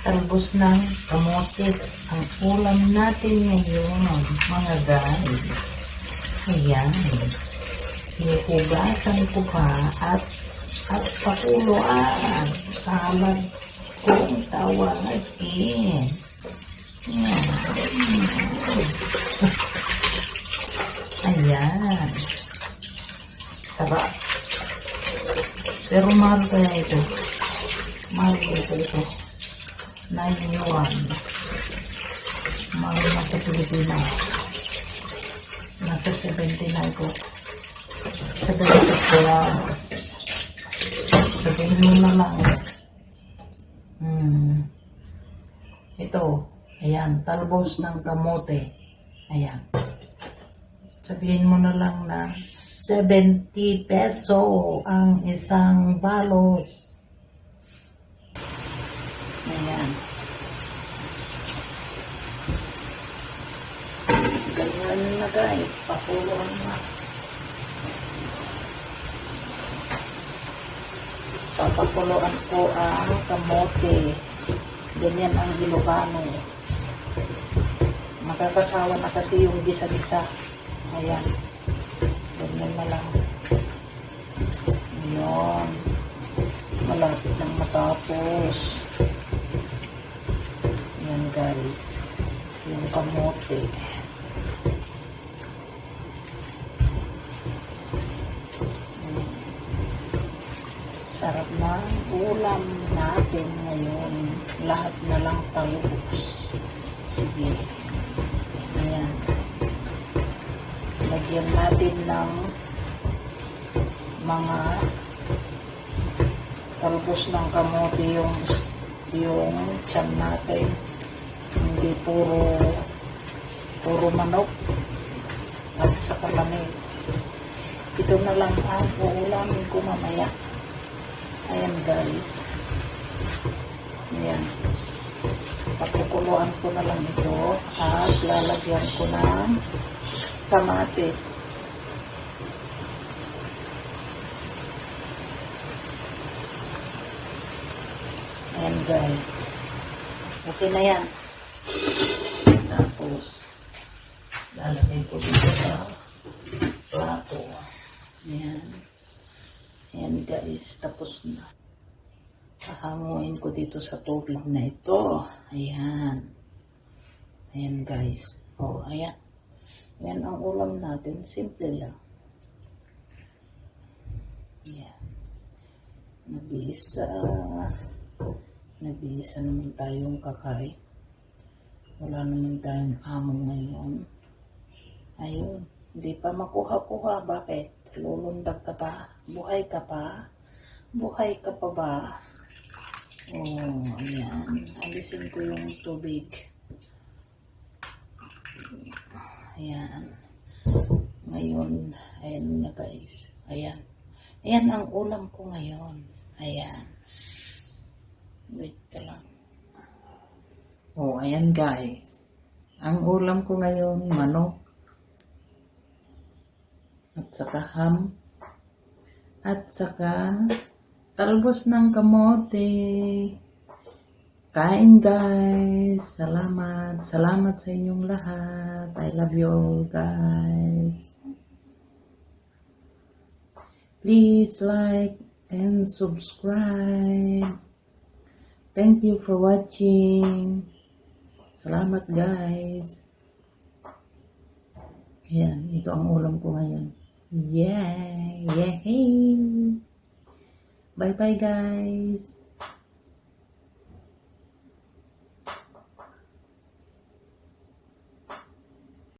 Talbos ng kamote. Ang ulam natin ngayon, mga guys. Ayan. Hinuhugasan ko pa at pakuluan. Salad kung tawagin. Ayan. Ayan. Sarap. Pero mahal kaya ito. Mahal ito. 9 yuan. Mahal na sa Pilipinas. Nasa 79 ko. 70 plus. Sabihin mo na lang. Ito. Ayan. Talbos ng kamote. Ayan. Sabihin mo na lang na 70 peso ang isang balot. Ayan. Ganyan na guys. Pakuluan na. Papakuluan ko ang kamote. Ganyan ang Ilocano. Makakasawa na kasi yung gisa-gisa. Ayan. Ganyan na lang. Ayan. Malapit nang matapos. Ayan guys. Yung kamote. Sarap na ulam natin ngayon. Lahat na lang talbos. Sige. Ayan. Lagyan natin ng mga talbos ng kamote yung tiyan natin. Hindi puro manok at sa kalamis. Ito na lang ang uulamin ko mamaya. Ayan guys. Ayan. Pakukuluan ko na lang ito at lalagyan ko ng kamatis. Ayan guys. Okay na yan. Tapos lalagay ko dito sa plato. Ayan. Ayan guys, tapos na. Hahanguin ko dito sa tubig na ito. Ayan. Ayan guys. Oh, ayan. Ayan ang ulam natin. Simple lang. Ayan. Nag-iisa naman tayong kakain. Wala naman tayong amo ngayon. Ayun. Hindi pa makuha-kuha. Bakit? Lulundag ka pa? Buhay ka pa? Buhay ka pa ba? Oh, ayan. Alisin ko yung tubig. Ayan. Ngayon, ayan na guys. Ayan. Ayan ang ulam ko ngayon. Ayan. Wait ka lang. Oh, ayan guys. Ang ulam ko ngayon, manok. At saka ham. At saka talbos ng kamote. Kain guys. Salamat. Salamat sa inyong lahat. I love you all guys. Please like and subscribe. Thank you for watching. Salamat guys. Ayan, ito ang ulam ko ngayon. Yay! Yay! Bye bye guys.